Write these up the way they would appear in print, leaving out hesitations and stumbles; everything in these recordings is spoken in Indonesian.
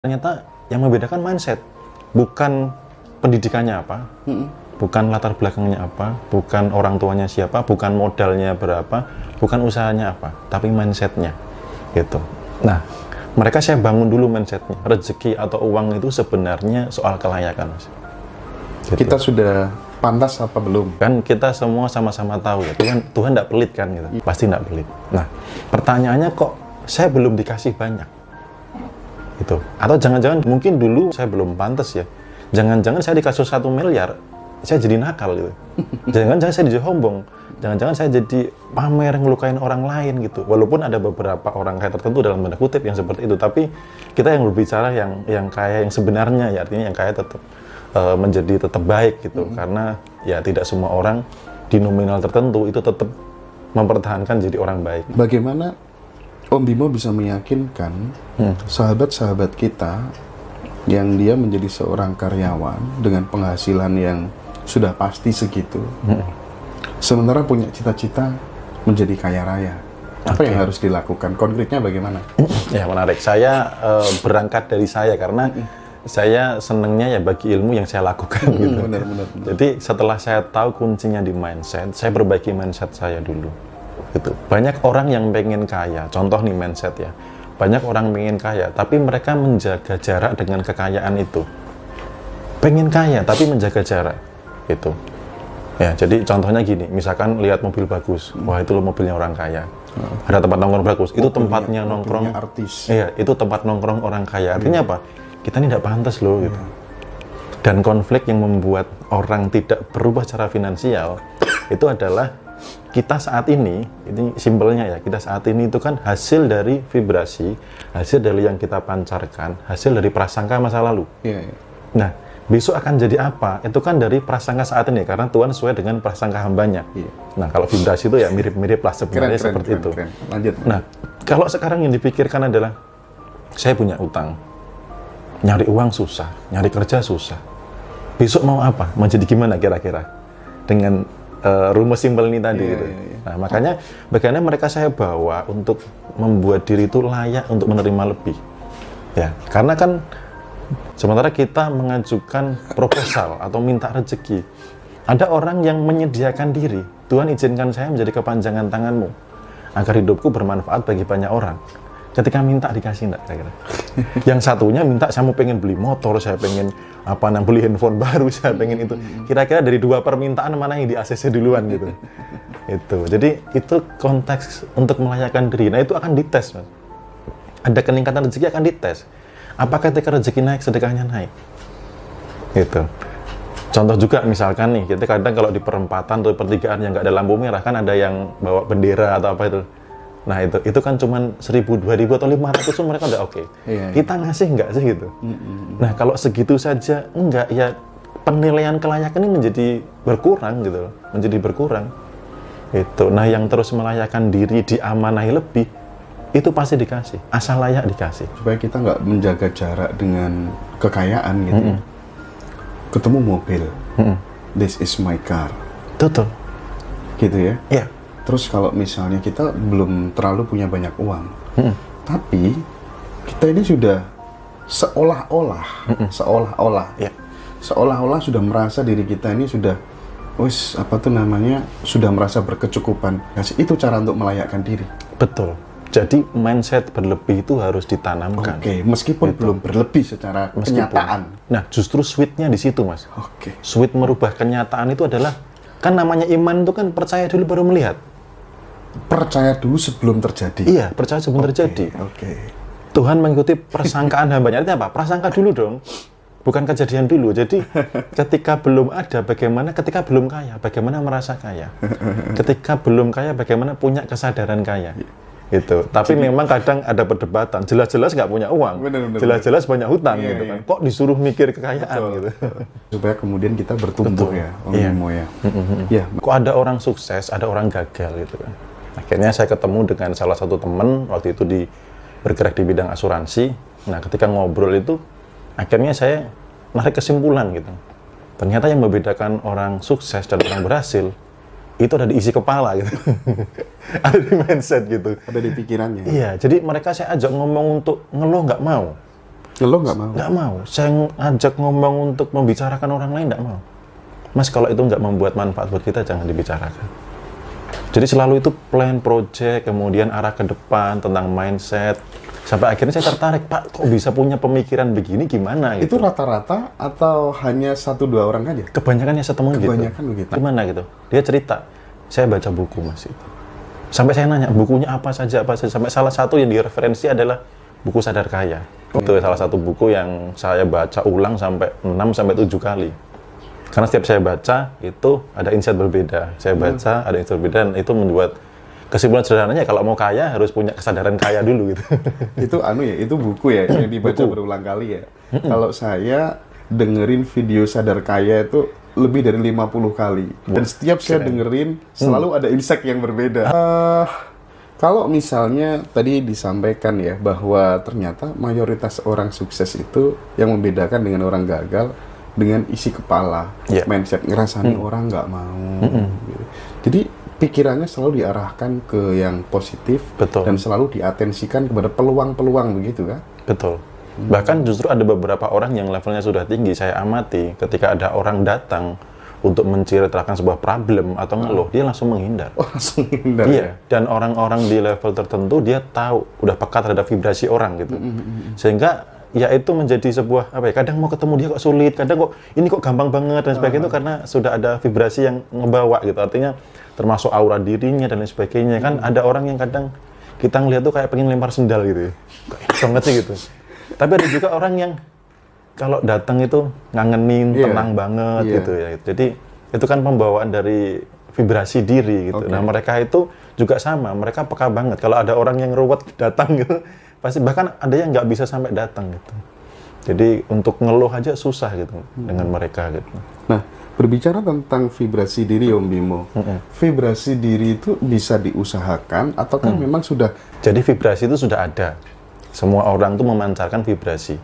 Ternyata yang membedakan mindset, bukan pendidikannya apa, bukan latar belakangnya apa, bukan orang tuanya siapa, bukan modalnya berapa, bukan usahanya apa, tapi mindsetnya, gitu. Nah, mereka saya bangun dulu mindsetnya. Rezeki atau uang itu sebenarnya soal kelayakan, Mas. Gitu. Kita sudah pantas apa belum? Kan kita semua sama-sama tahu ya, Tuhan tidak pelit kan, gitu. Pasti tidak pelit. Nah, pertanyaannya kok saya belum dikasih banyak? Gitu. Atau jangan-jangan mungkin dulu saya belum pantas ya. Jangan-jangan saya dikasih 1 miliar, saya jadi nakal gitu. Jangan-jangan saya jadi sombong. Jangan-jangan saya jadi pamer, ngelukain orang lain gitu. Walaupun ada beberapa orang kaya tertentu dalam tanda kutip yang seperti itu, tapi kita yang berbicara yang kaya yang sebenarnya ya, artinya yang kaya tetap menjadi tetap baik gitu. Karena ya tidak semua orang di nominal tertentu itu tetap mempertahankan jadi orang baik. Bagaimana Om Bimo bisa meyakinkan sahabat-sahabat kita yang dia menjadi seorang karyawan dengan penghasilan yang sudah pasti segitu, sementara punya cita-cita menjadi kaya raya? Apa yang harus dilakukan? Konkretnya bagaimana? Ya menarik. Saya berangkat dari saya karena saya senengnya ya bagi ilmu yang saya lakukan gitu. Benar. Jadi setelah saya tahu kuncinya di mindset, saya perbaiki mindset saya dulu. Gitu. Banyak orang yang pengen kaya, contoh nih mindset ya. Banyak orang pengen kaya, tapi mereka menjaga jarak dengan kekayaan itu. Pengen kaya, tapi menjaga jarak. Gitu. Ya, jadi contohnya gini, misalkan lihat mobil bagus, wah itu loh mobilnya orang kaya. Ada tempat nongkrong bagus, itu tempatnya nongkrong artis. Iya, itu tempat nongkrong orang kaya. Artinya apa? Kita ini tidak pantas loh gitu. Dan konflik yang membuat orang tidak berubah secara finansial itu adalah kita saat ini simpelnya ya, kita saat ini itu kan hasil dari vibrasi, hasil dari yang kita pancarkan, hasil dari prasangka masa lalu. Nah, besok akan jadi apa? Itu kan dari prasangka saat ini, karena Tuhan sesuai dengan prasangka hambanya. Nah, kalau vibrasi itu ya mirip-mirip lah sebenarnya seperti itu. Lanjut. Nah, kalau sekarang yang dipikirkan adalah, saya punya utang, nyari uang susah, nyari kerja susah. Besok mau apa? Mau jadi gimana kira-kira? Dengan rumus simpel ini tadi gitu. Nah, makanya bagaimana mereka saya bawa untuk membuat diri itu layak untuk menerima lebih. Ya, karena kan sementara kita mengajukan proposal atau minta rezeki, ada orang yang menyediakan diri. Tuhan izinkan saya menjadi kepanjangan tanganmu agar hidupku bermanfaat bagi banyak orang. Ketika minta dikasih enggak kira-kira? Yang satunya minta, saya mau pengen beli motor, saya pengen beli handphone baru, saya pengen itu. Kira-kira dari 2 permintaan mana yang di ACC duluan gitu. Itu. Jadi itu konteks untuk melayakkan diri. Nah, itu akan dites, Mas. Ada peningkatan rezeki akan dites. Apakah ketika rezeki naik, sedekahnya naik? Gitu. Contoh juga misalkan nih, kita kadang kalau di perempatan atau pertigaan yang nggak ada lampu merah kan ada yang bawa bendera atau apa itu. Nah itu kan cuma 1.000, 2.000 atau 500 pun mereka udah oke. Kita ngasih nggak sih gitu? Nah kalau segitu saja enggak, ya penilaian kelayakan ini menjadi berkurang gitu, menjadi berkurang. Itu. Nah yang terus melayakan diri, diamanahi lebih, itu pasti dikasih, asal layak dikasih. Supaya kita nggak menjaga jarak dengan kekayaan gitu. Ketemu mobil, this is my car. Betul. Gitu ya? Iya. Terus kalau misalnya kita belum terlalu punya banyak uang, tapi kita ini sudah seolah-olah sudah merasa diri kita ini sudah, sudah merasa berkecukupan. Itu cara untuk melayakkan diri. Betul. Jadi mindset berlebih itu harus ditanamkan. Meskipun belum berlebih secara kenyataan. Nah, justru sweetnya di situ, Mas. Sweet merubah kenyataan itu adalah, kan namanya iman itu kan percaya dulu baru melihat. Percaya dulu sebelum terjadi. Iya, percaya sebelum terjadi. Tuhan mengikuti persangkaan hambanya. Artinya apa? Prasangka dulu dong. Bukan kejadian dulu. Jadi ketika belum ada, bagaimana? Ketika belum kaya, bagaimana merasa kaya? Ketika belum kaya, bagaimana punya kesadaran kaya? Gitu. Tapi memang kadang ada perdebatan. Jelas-jelas nggak punya uang. Jelas-jelas banyak hutang gitu kan. Kok disuruh mikir kekayaan gitu. Supaya kemudian kita bertumbuh ya, Om Bimo ya. Kok ada orang sukses, ada orang gagal gitu kan. Akhirnya saya ketemu dengan salah satu teman waktu itu bergerak di bidang asuransi. Nah, ketika ngobrol itu, akhirnya saya narik kesimpulan gitu. Ternyata yang membedakan orang sukses dan orang berhasil itu ada di isi kepala gitu. Ada di mindset gitu. Ada di pikirannya. Iya, jadi mereka saya ajak ngomong untuk ngeluh nggak mau. Lo nggak mau? Nggak mau. Saya ngajak ngomong untuk membicarakan orang lain, nggak mau. Mas, kalau itu nggak membuat manfaat buat kita, jangan dibicarakan. Jadi selalu itu plan, project, kemudian arah ke depan, tentang mindset. Sampai akhirnya saya tertarik, Pak, kok bisa punya pemikiran begini, gimana? Itu Gitu. rata-rata atau hanya 1-2 orang aja? Kebanyakan ya ketemu gitu. Kebanyakan begitu. Gimana gitu? Dia cerita, saya baca buku, Mas. Itu. Sampai saya nanya, bukunya apa saja. Sampai salah satu yang direferensi adalah buku Sadar Kaya. Itu salah satu buku yang saya baca ulang sampai 6-7 kali. Karena setiap saya baca, itu ada insight berbeda. Saya baca, ada insight berbeda, dan itu membuat kesimpulan sederhananya, kalau mau kaya, harus punya kesadaran kaya dulu gitu. Itu buku ya, yang dibaca berulang kali ya. Kalau saya dengerin video Sadar Kaya itu lebih dari 50 kali. Dan setiap saya dengerin, selalu ada insight yang berbeda. Kalau misalnya tadi disampaikan ya, bahwa ternyata mayoritas orang sukses itu yang membedakan dengan orang gagal, dengan isi kepala, mindset, ngerasain orang nggak mau. Gitu. Jadi pikirannya selalu diarahkan ke yang positif. Betul. Dan selalu diatensikan kepada peluang-peluang, begitu kan? Betul. Bahkan justru ada beberapa orang yang levelnya sudah tinggi, saya amati ketika ada orang datang untuk menceritakan sebuah problem atau ngeluh, dia langsung menghindar. Oh, langsung hindar. Iya, dan orang-orang di level tertentu dia tahu, udah peka terhadap vibrasi orang gitu. Sehingga ya itu menjadi sebuah apa ya, kadang mau ketemu dia kok sulit, kadang kok ini kok gampang banget dan sebagainya, itu karena sudah ada vibrasi yang ngebawa gitu. Artinya termasuk aura dirinya dan lain sebagainya. Kan ada orang yang kadang kita ngeliat tuh kayak pengen lempar sendal gitu ya. Banget sih gitu. Tapi ada juga orang yang kalau datang itu ngangenin, tenang banget gitu ya. Jadi itu kan pembawaan dari vibrasi diri gitu. Nah, mereka itu juga sama, mereka peka banget. Kalau ada orang yang ruwet datang gitu, pasti bahkan ada yang nggak bisa sampai datang gitu. Jadi untuk ngeluh aja susah gitu dengan mereka gitu. Nah, berbicara tentang vibrasi diri Om Bimo, vibrasi diri itu bisa diusahakan atau kan memang sudah? Jadi vibrasi itu sudah ada. Semua orang tuh memancarkan vibrasi.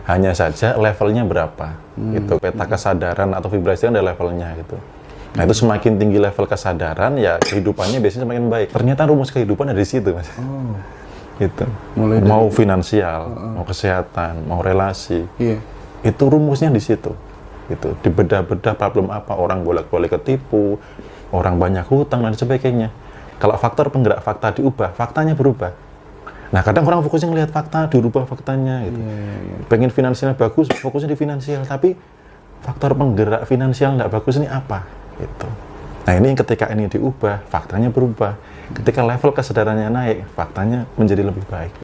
Hanya saja levelnya berapa. Gitu. Peta kesadaran atau vibrasi kan ada levelnya gitu. Nah, itu semakin tinggi level kesadaran, ya kehidupannya biasanya semakin baik. Ternyata rumus kehidupan ada di situ, Mas. Gitu. Mau finansial, mau kesehatan, mau relasi. Itu rumusnya di situ. Gitu. Dibedah-bedah problem apa, orang bolak-balik ketipu, orang banyak hutang dan sebagainya. Kalau faktor penggerak fakta diubah, faktanya berubah. Nah, kadang orang fokusnya ngelihat fakta, dirubah faktanya gitu. Pengen finansialnya bagus, fokusnya di finansial, tapi faktor penggerak finansial nggak bagus ini apa? Gitu. Nah, ini ketika ini diubah, faktanya berubah. Ketika level kesadarannya naik, faktanya menjadi lebih baik.